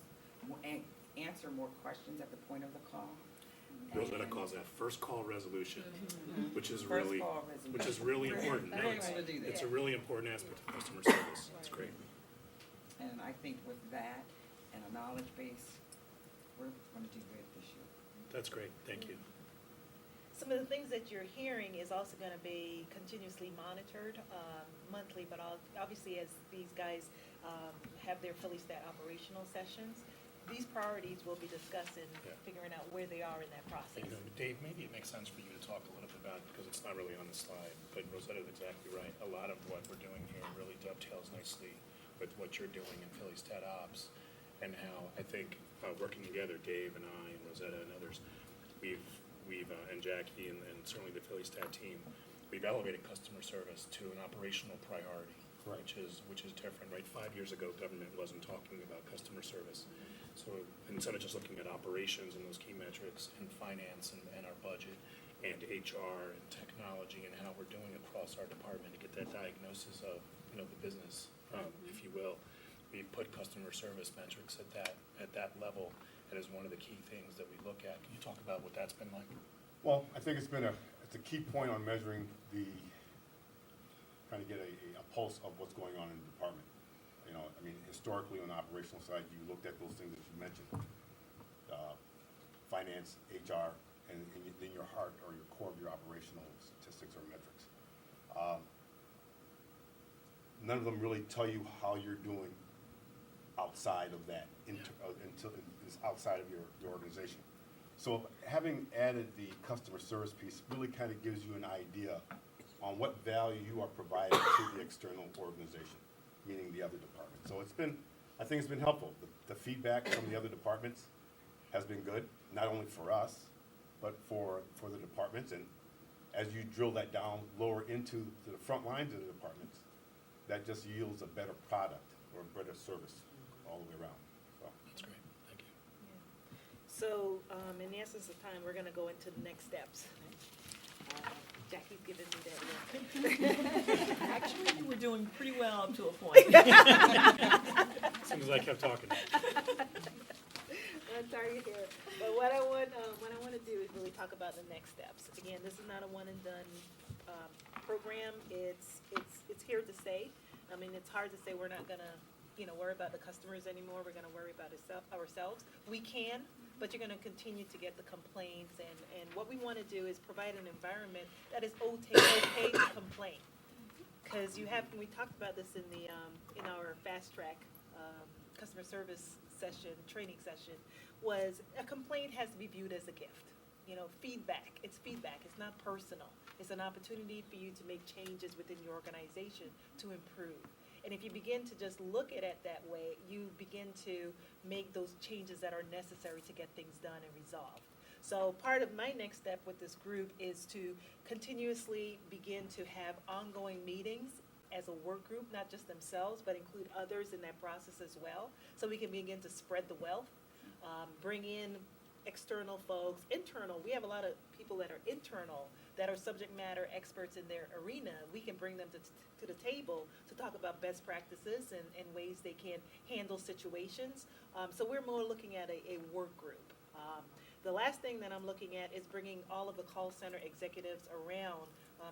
and answer more questions at the point of the call. Rosetta And- calls that first call resolution, which is First really, call resolution. which is really important. No, We're it's, able to do that. it's a really important aspect of customer service. It's great. And I think with that and a knowledge base, we're going to do good this year. That's great. Thank you. Some of the things that you're hearing is also going to be continuously monitored monthly, but obviously as these guys have their PhillyStat operational sessions, these priorities will be discussed and Yeah. figuring out where they are in that process. You know, Dave, maybe it makes sense for you to talk a little bit about, because it's not really on the slide, but Rosetta's exactly right. A lot of what we're doing here really dovetails nicely with what you're doing in PhillyStat Ops, and how I think working together, Dave and I and Rosetta and others, we've and Jackie and certainly the PhillyStat team, we've elevated customer service to an operational priority, Correct. which is different, right? 5 years ago, government wasn't talking about customer service. So instead of just looking at operations and those key metrics and finance and our budget and HR and technology and how we're doing across our department to get that diagnosis of, the business, if you will, we put customer service metrics at that level. That is one of the key things that we look at. Can you talk about what that's been like? Well, I think it's a key point on measuring trying to get a pulse of what's going on in the department. Historically on the operational side, you looked at those things that you mentioned, finance, HR, and then your heart or your core of your operational statistics or metrics. None of them really tell you how you're doing outside of that, until it's outside of your organization. So having added the customer service piece really kind of gives you an idea on what value you are providing to the external organization, meaning the other departments. So I think it's been helpful. The feedback from the other departments has been good, not only for us, but for the departments. And as you drill that down lower into the front lines of the departments, that just yields a better product or a better service all the way around. So. That's great. Thank you. So, in the essence of time, we're going to go into the next steps. Jackie's giving me that look. Actually, you were doing pretty well up to a point. As soon as I kept talking. I'm sorry to hear it. But what I want to do is really talk about the next steps. Again, this is not a one and done program. It's here to stay. I mean, it's hard to say we're not gonna, worry about the customers anymore. We're gonna worry about ourselves. We can, but you're gonna continue to get the complaints. And what we want to do is provide an environment that is okay to complain. because you have, we talked about this in the, in our fast track, customer service session, training session, was a complaint has to be viewed as a gift. You know, feedback, it's not personal. It's an opportunity for you to make changes within your organization to improve. And if you begin to just look at it that way, you begin to make those changes that are necessary to get things done and resolved. So part of my next step with this group is to continuously begin to have ongoing meetings as a work group, not just themselves, but include others in that process as well, so we can begin to spread the wealth, bring in external folks, internal. We have a lot of people that are internal, that are subject matter experts in their arena. We can bring them to the table to talk about best practices and ways they can handle situations. So we're more looking at a work group. The last thing that I'm looking at is bringing all of the call center executives around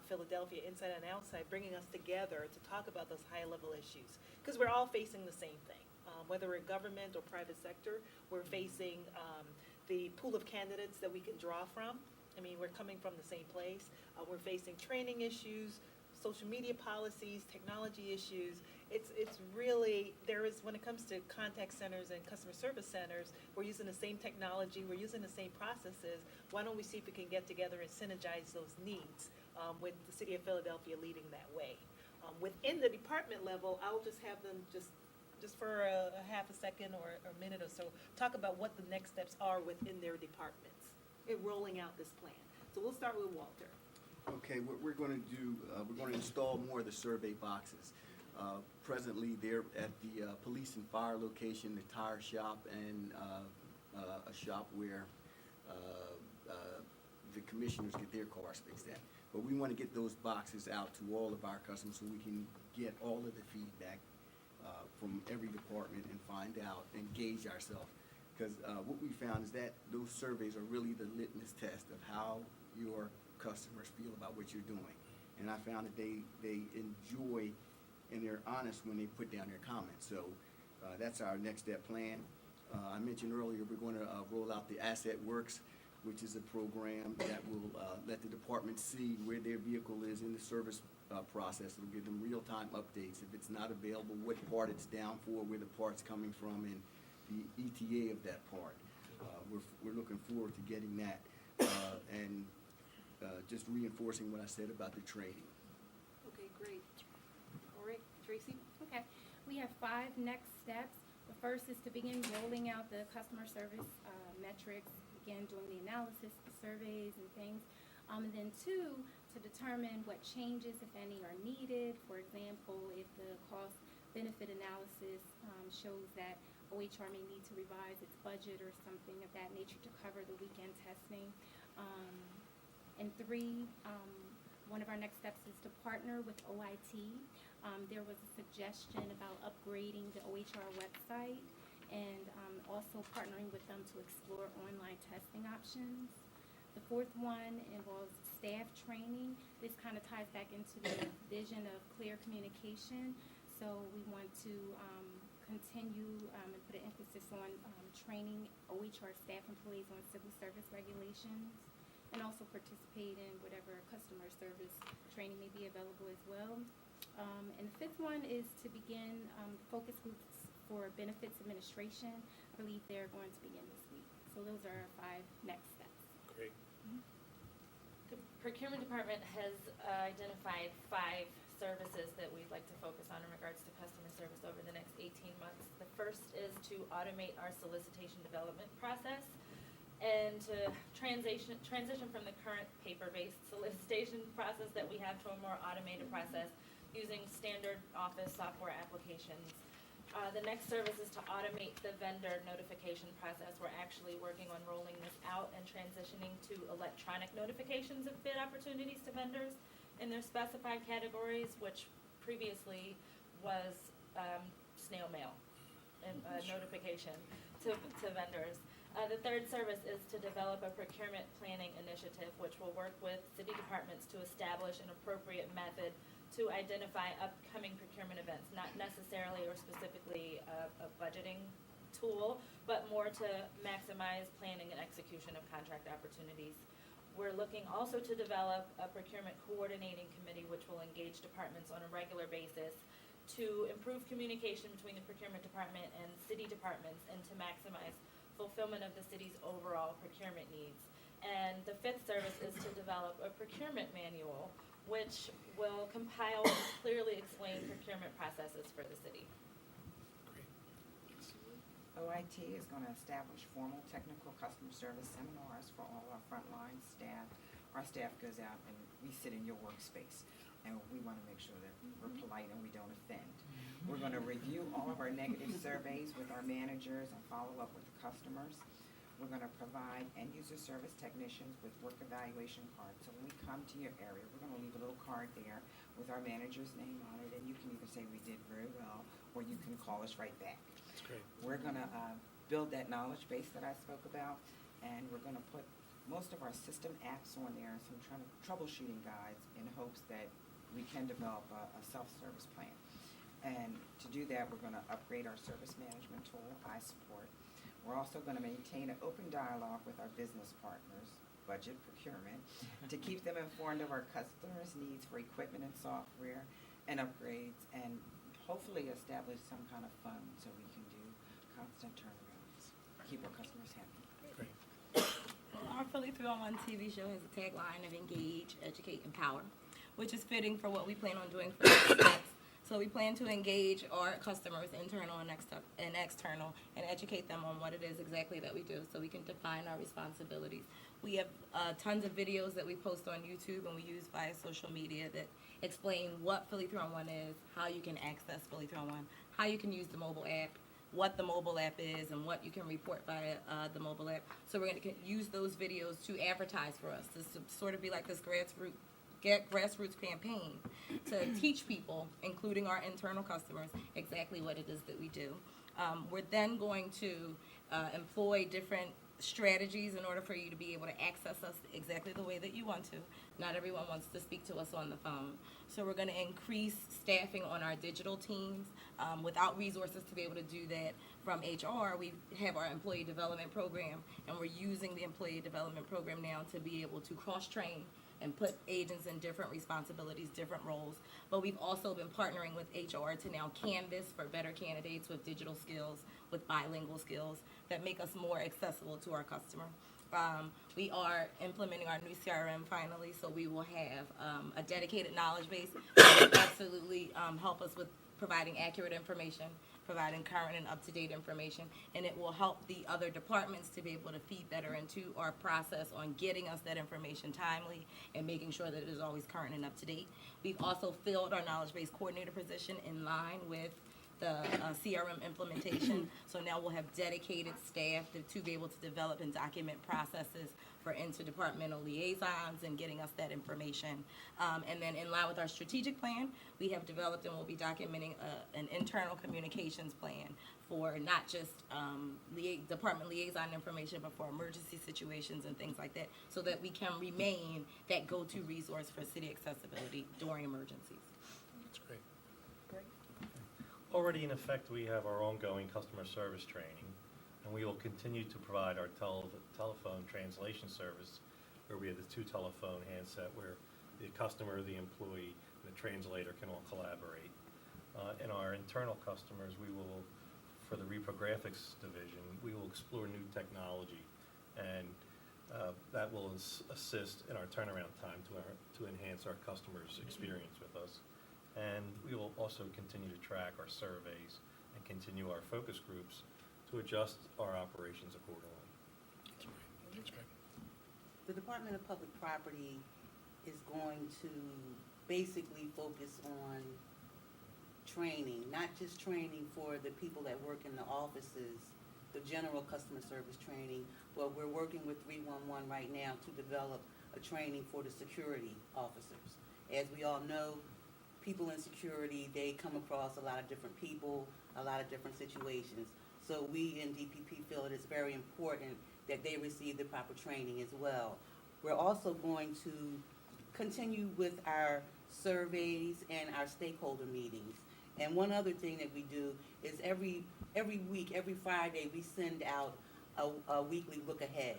Philadelphia, inside and outside, bringing us together to talk about those high-level issues. Because we're all facing the same thing. Whether we're government or private sector, we're facing the pool of candidates that we can draw from. I mean, we're coming from the same place. We're facing training issues, social media policies, technology issues. It's really, when it comes to contact centers and customer service centers, we're using the same technology, we're using the same processes. Why don't we see if we can get together and synergize those needs with the city of Philadelphia leading that way. Within the department level, I'll just have them just for a half a second or a minute or so, talk about what the next steps are within their departments in rolling out this plan. So we'll start with Walter. Okay, what we're going to do, we're going to install more of the survey boxes. Presently, they're at the police and fire location, the tire shop, and a shop where the commissioners get their cars fixed at. But we want to get those boxes out to all of our customers so we can get all of the feedback from every department and find out and gauge ourselves. Because what we found is that those surveys are really the litmus test of how your customers feel about what you're doing. And I found that they enjoy and they're honest when they put down their comments. So that's our next step plan. I mentioned earlier we're going to roll out the Asset Works, which is a program that will let the department see where their vehicle is in the service process. It'll give them real-time updates. If it's not available, what part it's down for, where the part's coming from, and the ETA of that part. We're looking forward to getting that and just reinforcing what I said about the training. Okay, great. All right, Tracy? Okay, we have 5 next steps. The first is to begin rolling out the customer service metrics, begin doing the analysis, the surveys and things. And then 2, to determine what changes, if any, are needed. For example, if the cost-benefit analysis shows that OHR may need to revise its budget or something of that nature to cover the weekend testing. And 3, one of our next steps is to partner with OIT. There was a suggestion about upgrading the OHR website and also partnering with them to explore online testing options. The 4th one involves staff training. This kind of ties back into the vision of clear communication. So we want to continue and put an emphasis on training OHR staff employees on civil service regulations, and also participate in whatever customer service training may be available as well. And the 5th one is to begin focus groups for benefits administration. I believe they're going to begin this week. So those are our 5 next steps. Great. The procurement department has identified 5 services that we'd like to focus on in regards to customer service over the next 18 months. The first is to automate our solicitation development process and to transition from the current paper-based solicitation process that we have to a more automated process using standard office software applications. The next service is to automate the vendor notification process. We're actually working on rolling this out and transitioning to electronic notifications of bid opportunities to vendors in their specified categories, which previously was snail mail and notification to vendors. The third service is to develop a procurement planning initiative, which will work with city departments to establish an appropriate method to identify upcoming procurement events, not necessarily or specifically a budgeting tool, but more to maximize planning and execution of contract opportunities. we're looking also to develop a procurement coordinating committee which will engage departments on a regular basis to improve communication between the procurement department and city departments and to maximize fulfillment of the city's overall procurement needs. And the fifth service is to develop a procurement manual which will compile and clearly explain procurement processes for the city. OIT is going to establish formal technical customer service seminars for all our frontline staff. Our staff goes out and we sit in your workspace, and we want to make sure that we're polite and we don't offend. We're going to review all of our negative surveys with our managers and follow up with the customers. We're going to provide end-user service technicians with work evaluation cards. So when we come to your area, we're going to leave a little card there with our manager's name on it, and you can either say we did very well, or you can call us right back. That's great. We're going to build that knowledge base that I spoke about, and we're going to put most of our system apps on there and some troubleshooting guides in hopes that we can develop a self-service plan. And to do that, we're going to upgrade our service management tool, iSupport. We're also going to maintain an open dialogue with our business partners, budget procurement, to keep them informed of our customers' needs for equipment and software and upgrades, and hopefully establish some kind of fund so we can do constant turnarounds, keep our customers happy. Great. Our Philly 301 TV show has a tagline of engage, educate, empower, which is fitting for what we plan on doing for the next. So we plan to engage our customers, internal and external, and educate them on what it is exactly that we do so we can define our responsibilities. We have tons of videos that we post on YouTube and we use via social media that explain what Philly 301 is, how you can access Philly 301, how you can use the mobile app, what the mobile app is, and what you can report via the mobile app. So we're going to use those videos to advertise for us. This to sort of be like this grassroots campaign to teach people, including our internal customers, exactly what it is that we do. We're then going to employ different strategies in order for you to be able to access us exactly the way that you want to. Not everyone wants to speak to us on the phone. So we're going to increase staffing on our digital teams. Without resources to be able to do that from HR, we have our employee development program, and we're using the employee development program now to be able to cross-train and put agents in different responsibilities, different roles. But we've also been partnering with HR to now canvas for better candidates with digital skills, with bilingual skills that make us more accessible to our customer. We are implementing our new CRM finally, so we will have a dedicated knowledge base that will absolutely help us with providing accurate information, providing current and up-to-date information, and it will help the other departments to be able to feed better into our process on getting us that information timely and making sure that it is always current and up-to-date. We've also filled our knowledge-based coordinator position in line with the CRM implementation, so now we'll have dedicated staff to be able to develop and document processes for interdepartmental liaisons and getting us that information. And then in line with our strategic plan, we have developed and will be documenting an internal communications plan for not just department liaison information, but for emergency situations and things like that, so that we can remain that go-to resource for city accessibility during emergencies. That's great. Already in effect, we have our ongoing customer service training, and we will continue to provide our telephone translation service, where we have the two telephone handset where the customer, the employee, and the translator can all collaborate. In our internal customers, we will, for the reprographics division, we will explore new technology, and that will assist in our turnaround time to enhance our customers' experience with us. And we will also continue to track our surveys and continue our focus groups to adjust our operations accordingly. That's great. The Department of Public Property is going to basically focus on training, not just training for the people that work in the offices, the general customer service training, but we're working with 311 right now to develop a training for the security officers. As we all know, people in security, they come across a lot of different people, a lot of different situations. So we in DPP feel it is very important that they receive the proper training as well. We're also going to continue with our surveys and our stakeholder meetings. And one other thing that we do is every week, every Friday, we send out a weekly look ahead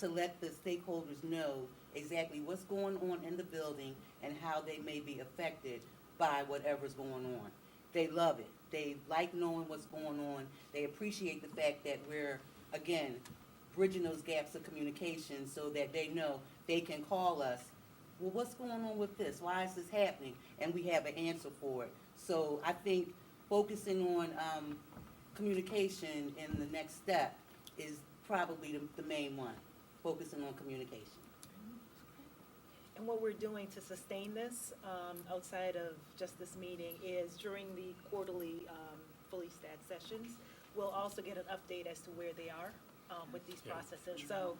to let the stakeholders know exactly what's going on in the building and how they may be affected by whatever's going on. They love it. They like knowing what's going on. They appreciate the fact that we're, again, bridging those gaps of communication so that they know they can call us. Well, what's going on with this? Why is this happening? And we have an answer for it. So I think focusing on communication in the next step is probably the main one, focusing on communication. And what we're doing to sustain this, outside of just this meeting, is during the quarterly PhillyStat sessions, we'll also get an update as to where they are with these Yeah, processes. sure. So,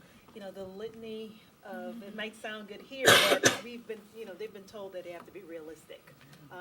the litany of, it might sound good here, but we've been, they've been told that they have to be realistic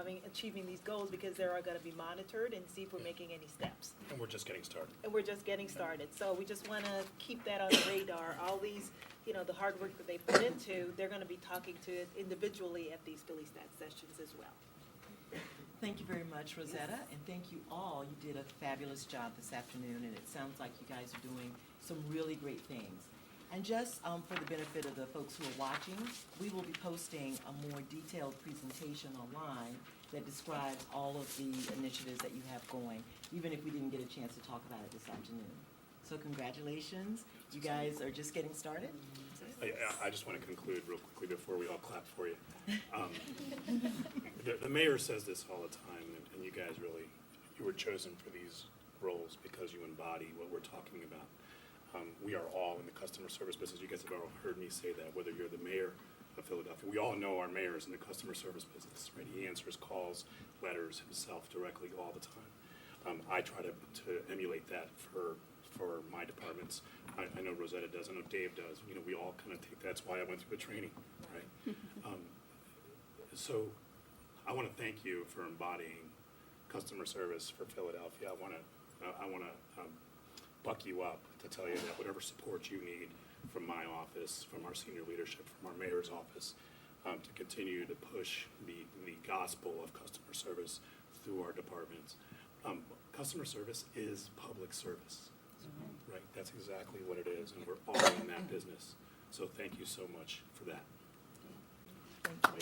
in achieving these goals, because they are gonna be monitored and see if we're making any steps. And we're just getting started. And we're just getting started. So we just want to keep that on the radar. All these, the hard work that they put into, they're going to be talking to it individually at these PhillyStat sessions as well. Thank you very much, Rosetta, and thank you all. You did a fabulous job this afternoon, and it sounds like you guys are doing some really great things. And just for the benefit of the folks who are watching, we will be posting a more detailed presentation online that describes all of the initiatives that you have going, even if we didn't get a chance to talk about it this afternoon. So congratulations. You guys are just getting started. I just want to conclude real quickly before we all clap for you. The mayor says this all the time, and you guys really, you were chosen for these roles because you embody what we're talking about. We are all in the customer service business. You guys have all heard me say that, whether you're the mayor of Philadelphia. We all know our mayor is in the customer service business, right? He answers calls, letters himself directly all the time. I try to emulate that for my departments. I know Rosetta does, I know Dave does. We all kind of take, that's why I went through the training, right? So I want to thank you for embodying customer service for Philadelphia. I want to buck you up to tell you that whatever support you need from my office, from our senior leadership, from our mayor's office, to continue to push the gospel of customer service through our departments. Customer service is public service, right? That's exactly what it is, and we're all in that business. So thank you so much for that. Thank you.